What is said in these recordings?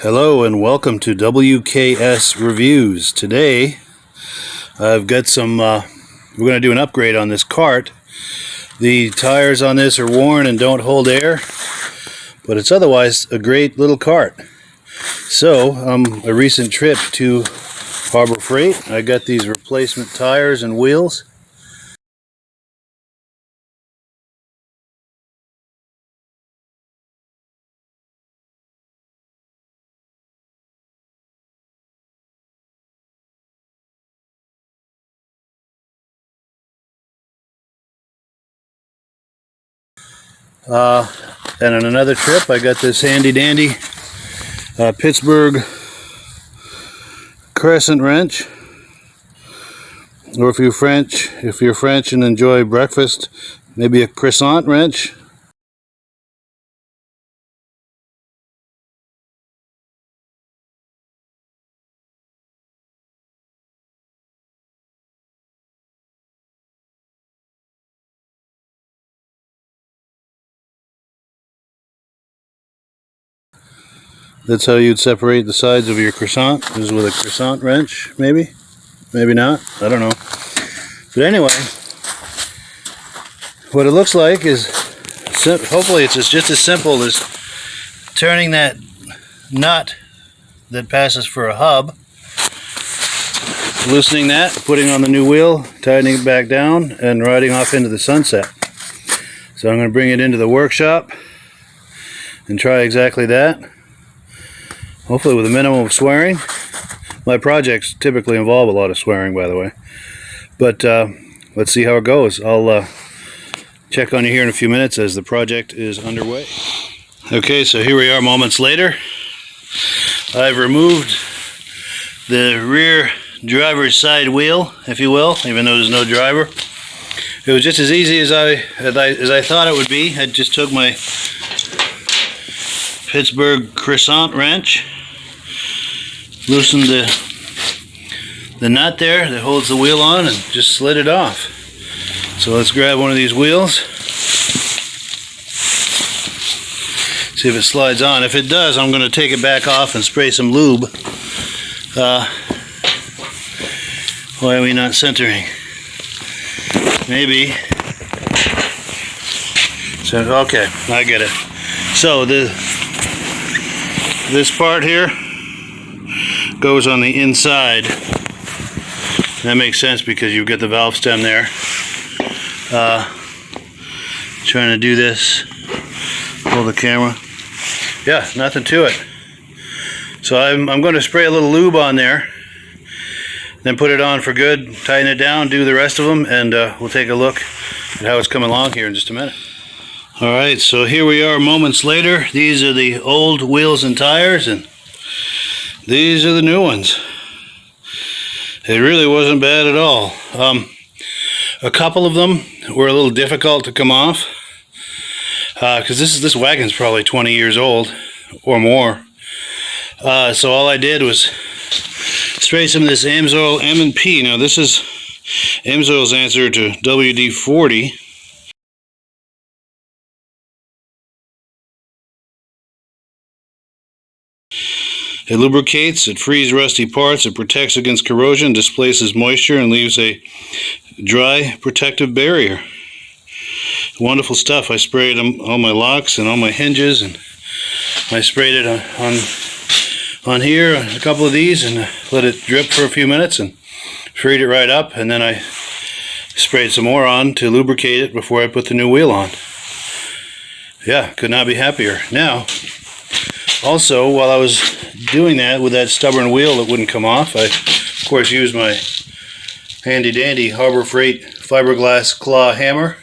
Hello and welcome to WKS Reviews. Today I've got some, we're going to do an upgrade on this cart. The tires on this are worn and don't hold air, but it's otherwise a great little cart. So, a recent trip to Harbor Freight, I got these replacement tires and wheels. And on another trip, I got this handy dandy Pittsburgh crescent wrench. Or if you're French and enjoy breakfast, maybe a croissant wrench. That's how you'd separate the sides of your croissant, is with a croissant wrench, maybe? Maybe not, I don't know. But anyway, what it looks like is, hopefully it's just as simple as turning that nut that passes for a hub, loosening that, putting on the new wheel, tightening it back down, and riding off into the sunset. So I'm going to bring it into the workshop and try exactly that. Hopefully with a minimum of swearing. My projects typically involve a lot of swearing, by the way. But let's see how it goes. I'll check on you here in a few minutes as the project is underway. Okay, so here we are moments later. I've removed the rear driver's side wheel, if you will, even though there's no driver. It was just as easy as I thought it would be. I just took my Pittsburgh croissant wrench, loosened the nut there that holds the wheel on, and just slid it off. So let's grab one of these wheels, see if it slides on. If it does, I'm going to take it back off and spray some lube. Why are we not centering? Maybe. So, okay, I get it. So this part here goes on the inside. That makes sense because you've got the valve stem there. Trying to do this. Hold the camera. Yeah, nothing to it. So I'm going to spray a little lube on there, then put it on for good, tighten it down, do the rest of them, and we'll take a look at how it's coming along here in just a minute. Alright, so here we are moments later. These are the old wheels and tires, and these are the new ones. It really wasn't bad at all. A couple of them were a little difficult to come off, because this wagon's probably 20 years old or more. So all I did was spray some of this Amsoil M&P. Now this is Amsoil's answer to WD-40. It lubricates, it frees rusty parts, it protects against corrosion, displaces moisture, and leaves a dry protective barrier. Wonderful stuff. I sprayed on my locks and on my hinges, and I sprayed it on here, a couple of these, and let it drip for a few minutes and freed it right up, and then I sprayed some more on to lubricate it before I put the new wheel on. Yeah, could not be happier. Now, also, while I was doing that with that stubborn wheel that wouldn't come off, I of course used my handy dandy Harbor Freight fiberglass claw hammer.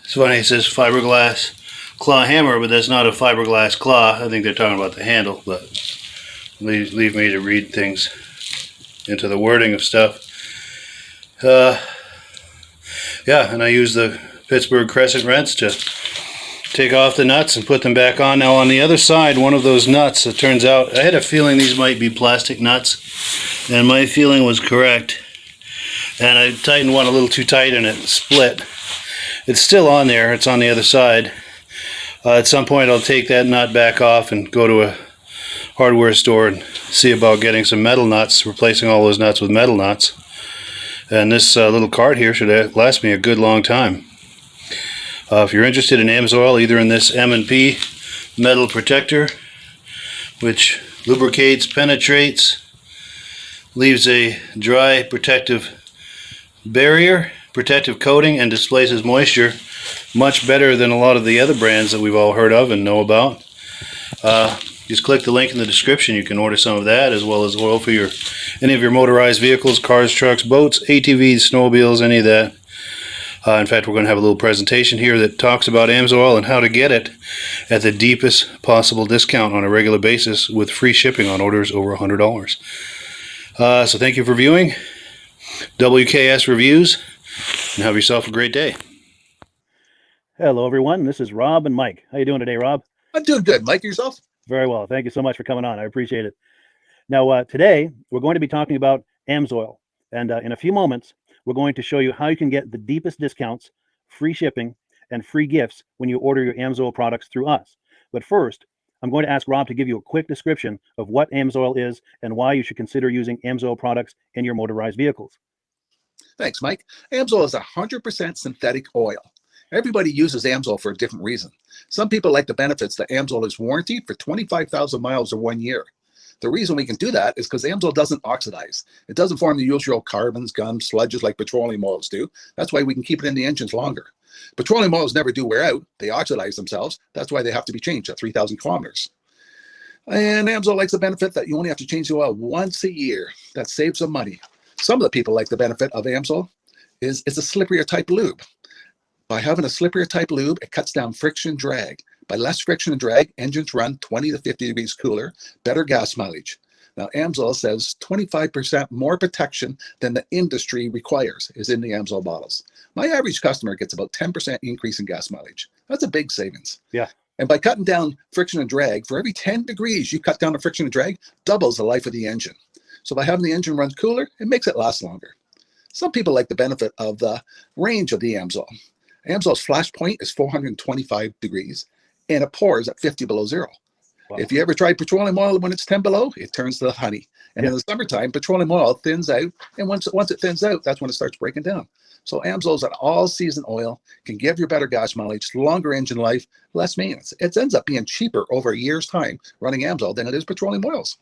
It's funny, it says fiberglass claw hammer, but that's not a fiberglass claw. I think they're talking about the handle, but leave me to read things into the wording of stuff. Yeah, and I use the Pittsburgh crescent wrench to take off the nuts and put them back on. Now on the other side, one of those nuts, it turns out, I had a feeling these might be plastic nuts, and my feeling was correct. And I tightened one a little too tight and it split. It's still on there, it's on the other side. At some point I'll take that nut back off and go to a hardware store and see about getting some metal nuts, replacing all those nuts with metal nuts. And this little cart here should last me a good long time. If you're interested in Amsoil, either in this M&P metal protector, which lubricates, penetrates, leaves a dry protective barrier, protective coating, and displaces moisture much better than a lot of the other brands that we've all heard of and know about. Just click the link in the description. You can order some of that, as well as oil for any of your motorized vehicles, cars, trucks, boats, ATVs, snowmobiles, any of that. In fact, we're going to have a little presentation here that talks about Amsoil and how to get it at the deepest possible discount on a regular basis with free shipping on orders over $100. So thank you for viewing WKS Reviews, and have yourself a great day. Hello, everyone. This is Rob and Mike. How you doing today, Rob? I'm doing good. Mike, yourself? Very well. Thank you so much for coming on. I appreciate it. Now, today, we're going to be talking about Amsoil. And in a few moments, we're going to show you how you can get the deepest discounts, free shipping, and free gifts when you order your Amsoil products through us. But first, I'm going to ask Rob to give you a quick description of what Amsoil is and why you should consider using Amsoil products in your motorized vehicles. Thanks, Mike. Amsoil is 100% synthetic oil. Everybody uses Amsoil for a different reason. Some people like the benefits that Amsoil is warranted for 25,000 miles or 1 year. The reason we can do that is because Amsoil doesn't oxidize. It doesn't form the usual carbons, gums, sludges like petroleum oils do. That's why we can keep it in the engines longer. Petroleum oils never do wear out. They oxidize themselves. That's why they have to be changed at 3,000 kilometers. And Amsoil likes the benefit that you only have to change the oil once a year. That saves some money. Some of the people like the benefit of Amsoil is it's a slipperier type lube. By having a slipperier type lube, it cuts down friction drag. By less friction and drag, engines run 20 to 50 degrees cooler, better gas mileage. Now, Amsoil says 25% more protection than the industry requires is in the Amsoil bottles. My average customer gets about 10% increase in gas mileage. That's a big savings. Yeah. And by cutting down friction and drag, for every 10 degrees you cut down the friction and drag, doubles the life of the engine. So by having the engine run cooler, it makes it last longer. Some people like the benefit of the range of the Amsoil. Amsoil's flash point is 425 degrees, and it pours at 50 below zero. Wow. If you ever tried petroleum oil when it's 10 below, it turns to honey. And in the summertime, petroleum oil thins out, and once it thins out, that's when it starts breaking down. So Amsoil's an all-season oil, can give you better gas mileage, longer engine life, less maintenance. It ends up being cheaper over a year's time running Amsoil than it is petroleum oils.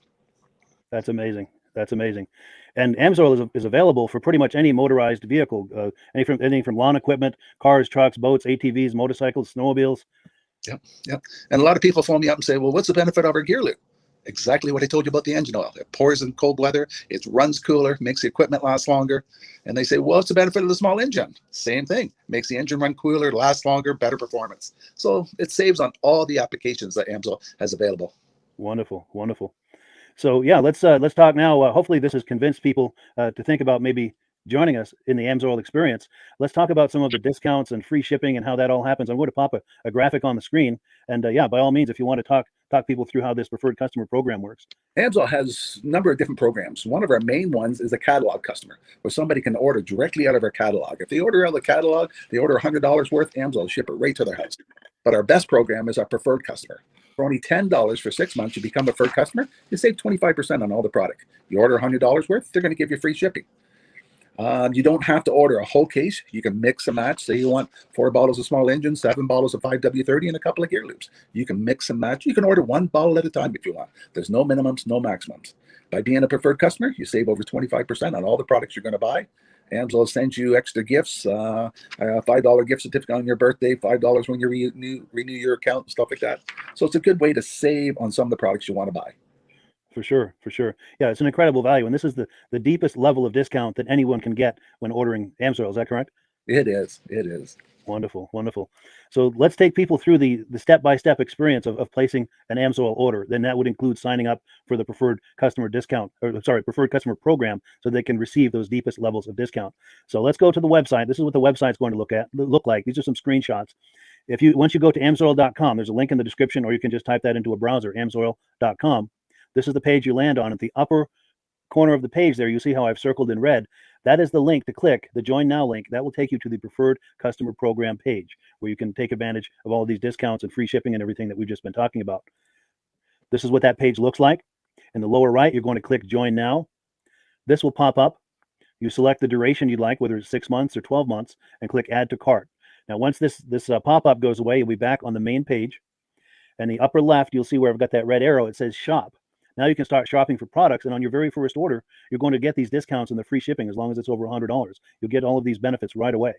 That's amazing. That's amazing. And Amsoil is available for pretty much any motorized vehicle, anything from lawn equipment, cars, trucks, boats, ATVs, motorcycles, snowmobiles. Yep. And a lot of people phone me up and say, well, what's the benefit of our gear lube? Exactly what I told you about the engine oil. It pours in cold weather, it runs cooler, makes the equipment last longer. And they say, well, what's the benefit of the small engine? Same thing. Makes the engine run cooler, last longer, better performance. So it saves on all the applications that Amsoil has available. Wonderful, wonderful. So yeah, let's talk now. Hopefully this has convinced people to think about maybe joining us in the Amsoil experience. Let's talk about some of the discounts and free shipping and how that all happens. I'm going to pop a graphic on the screen, and yeah, by all means, if you want to talk people through how this preferred customer program works. Amsoil has a number of different programs. One of our main ones is a catalog customer, where somebody can order directly out of our catalog. If they order out of the catalog, they order $100 worth, Amsoil will ship it right to their house. But our best program is our preferred customer. For only $10 for 6 months, you become a preferred customer, you save 25% on all the product. You order $100 worth, they're going to give you free shipping. You don't have to order a whole case. You can mix and match. Say you want 4 bottles of small engine, 7 bottles of 5W30, and a couple of gear loops. You can mix and match. You can order 1 bottle at a time if you want. There's no minimums, no maximums. By being a preferred customer, you save over 25% on all the products you're going to buy. Amsoil sends you extra gifts, a $5 gift certificate on your birthday, $5 when you renew your account, and stuff like that. So it's a good way to save on some of the products you want to buy. For sure, for sure. Yeah, it's an incredible value, and this is the deepest level of discount that anyone can get when ordering Amsoil. Is that correct? It is. It is. Wonderful, wonderful. So let's take people through the step-by-step experience of placing an Amsoil order. Then that would include signing up for the preferred customer discount, or sorry, preferred customer program, so they can receive those deepest levels of discount. So let's go to the website. This is what the website's going to look like. These are some screenshots. Once you go to amsoil.com, there's a link in the description, or you can just type that into a browser, amsoil.com. This is the page you land on. At the upper corner of the page there, you see how I've circled in red. That is the link to click, the Join Now link. That will take you to the Preferred Customer Program page, where you can take advantage of all of these discounts and free shipping and everything that we've just been talking about. This is what that page looks like. In the lower right, you're going to click Join Now. This will pop up. You select the duration you'd like, whether it's 6 months or 12 months, and click Add to Cart. Now, once this pop-up goes away, you'll be back on the main page. And the upper left, you'll see where I've got that red arrow. It says Shop. Now you can start shopping for products, and on your very first order, you're going to get these discounts and the free shipping as long as it's over $100. You'll get all of these benefits right away.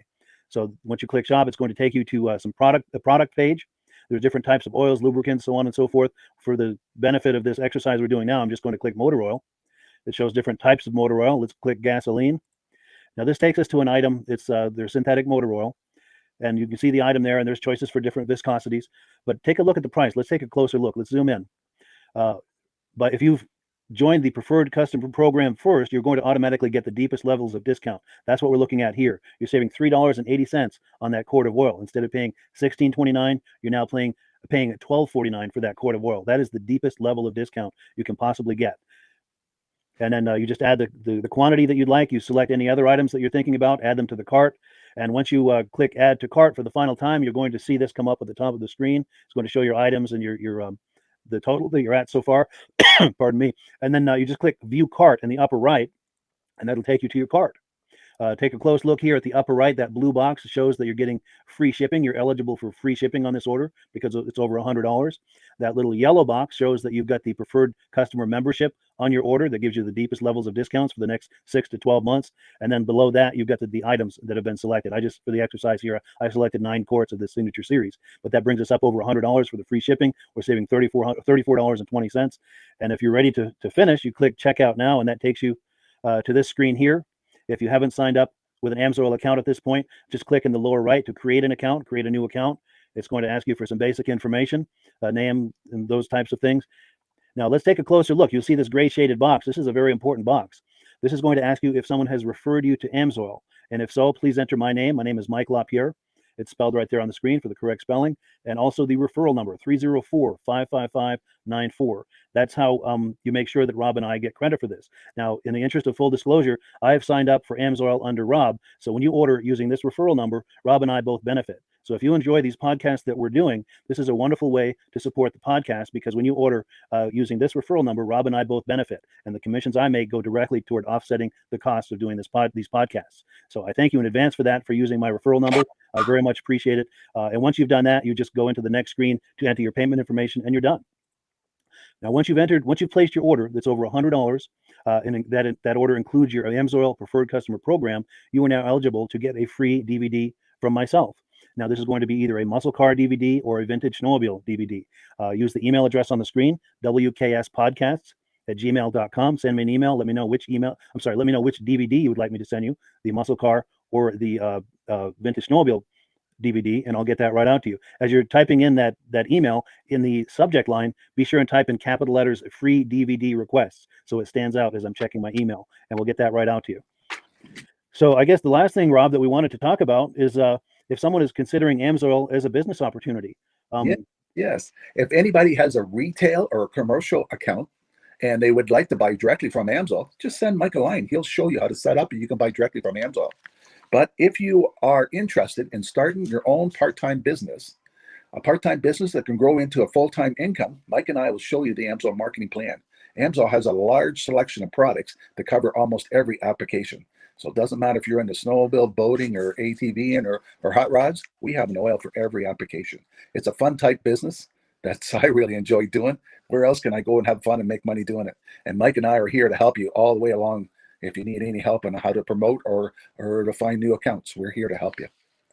So once you click Shop, it's going to take you to the product page. There's different types of oils, lubricants, so on and so forth. For the benefit of this exercise we're doing now, I'm just going to click motor oil. It shows different types of motor oil. Let's click gasoline. Now this takes us to an item. It's their synthetic motor oil. And you can see the item there, and there's choices for different viscosities. But take a look at the price. Let's take a closer look. Let's zoom in. But if you've joined the Preferred Customer Program first, you're going to automatically get the deepest levels of discount. That's what we're looking at here. You're saving $3.80 on that quart of oil. Instead of paying $16.29, you're now paying $12.49 for that quart of oil. That is the deepest level of discount you can possibly get. And then you just add the quantity that you'd like. You select any other items that you're thinking about, add them to the cart. And once you click Add to Cart for the final time, you're going to see this come up at the top of the screen. It's going to show your items and your the total that you're at so far. Pardon me. And then you just click View Cart in the upper right, and that'll take you to your cart. Take a close look here at the upper right. That blue box shows that you're getting free shipping. You're eligible for free shipping on this order because it's over $100. That little yellow box shows that you've got the Preferred Customer Membership on your order that gives you the deepest levels of discounts for the next 6 to 12 months. And then below that, you've got the items that have been selected. For the exercise here, I selected 9 quarts of the Signature Series, but that brings us up over $100 for the free shipping. We're saving $34.20. And if you're ready to finish, you click Checkout Now, and that takes you to this screen here. If you haven't signed up with an Amsoil account at this point, just click in the lower right to create an account, create a new account. It's going to ask you for some basic information, name and those types of things. Now let's take a closer look. You'll see this gray shaded box. This is a very important box. This is going to ask you if someone has referred you to Amsoil. And if so, please enter my name. My name is Mike LaPierre. It's spelled right there on the screen for the correct spelling. And also the referral number, 304-555-94. That's how you make sure that Rob and I get credit for this. Now, in the interest of full disclosure, I have signed up for Amsoil under Rob. So when you order using this referral number, Rob and I both benefit. So if you enjoy these podcasts that we're doing, this is a wonderful way to support the podcast, because when you order using this referral number, Rob and I both benefit. And the commissions I make go directly toward offsetting the cost of doing these podcasts. So I thank you in advance for that, for using my referral number. I very much appreciate it. And once you've done that, you just go into the next screen to enter your payment information, and you're done. Now, once you've placed your order that's over $100, and that order includes your Amsoil Preferred Customer Program, you are now eligible to get a free DVD from myself. Now, this is going to be either a muscle car DVD or a vintage snowmobile DVD. Use the email address on the screen, wkspodcasts@gmail.com. Send me an email. Let me know which DVD you would like me to send you, the muscle car or the vintage snowmobile DVD, and I'll get that right out to you. As you're typing in that email, in the subject line, be sure and type in capital letters "free DVD requests" so it stands out as I'm checking my email, and we'll get that right out to you. So I guess the last thing, Rob, that we wanted to talk about is if someone is considering Amsoil as a business opportunity. Yes. If anybody has a retail or a commercial account and they would like to buy directly from Amsoil, just send Mike a line. He'll show you how to set up, and you can buy directly from Amsoil. But if you are interested in starting your own part-time business, a part-time business that can grow into a full-time income, Mike and I will show you the Amsoil marketing plan. Amsoil has a large selection of products that cover almost every application. So it doesn't matter if you're into snowmobile, boating, or ATVing, or hot rods, we have an oil for every application. It's a fun type business that's I really enjoy doing. Where else can I go and have fun and make money doing it? And Mike and I are here to help you all the way along. If you need any help on how to promote or to find new accounts, we're here to help you.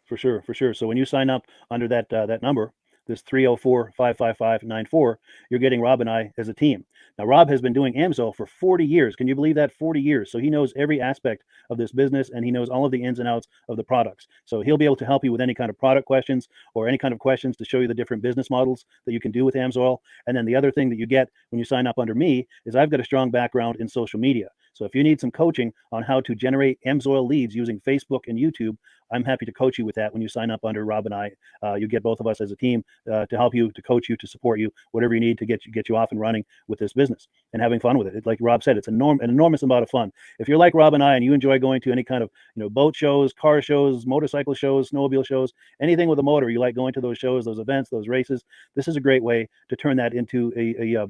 For sure. So when you sign up under that number, this 304-555-94, you're getting Rob and I as a team. Now, Rob has been doing Amsoil for 40 years. Can you believe that? 40 years. So he knows every aspect of this business, and he knows all of the ins and outs of the products. So he'll be able to help you with any kind of product questions or any kind of questions to show you the different business models that you can do with Amsoil. And then the other thing that you get when you sign up under me is I've got a strong background in social media. So if you need some coaching on how to generate Amsoil leads using Facebook and YouTube, I'm happy to coach you with that when you sign up under Rob and I. You get both of us as a team to help you, to coach you, to support you, whatever you need to get you off and running with this business and having fun with it. Like Rob said, it's an enormous amount of fun. If you're like Rob and I and you enjoy going to any kind of boat shows, car shows, motorcycle shows, snowmobile shows, anything with a motor, you like going to those shows, those events, those races, this is a great way to turn that into a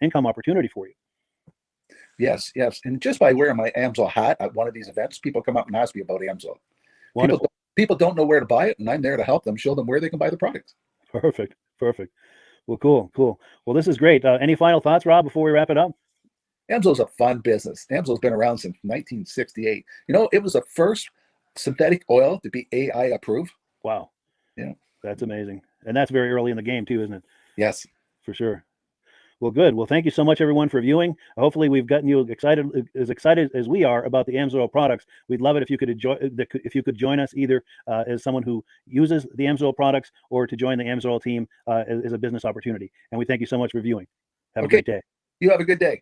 income opportunity for you. Yes, yes. And just by wearing my Amsoil hat at one of these events, people come up and ask me about Amsoil. Wonderful. People don't know where to buy it, and I'm there to help them, show them where they can buy the product. Perfect. Well, cool. Well, this is great. Any final thoughts, Rob, before we wrap it up? Amsoil's a fun business. Amsoil's been around since 1968. It was the first synthetic oil to be AI approved. Wow. Yeah. That's amazing. And that's very early in the game too, isn't it? Yes. For sure. Well, good. Well, thank you so much, everyone, for viewing. Hopefully, we've gotten you excited as we are about the Amsoil products. We'd love it if you could join us either as someone who uses the Amsoil products or to join the Amsoil team as a business opportunity. And we thank you so much for viewing. Have a great day. You have a good day.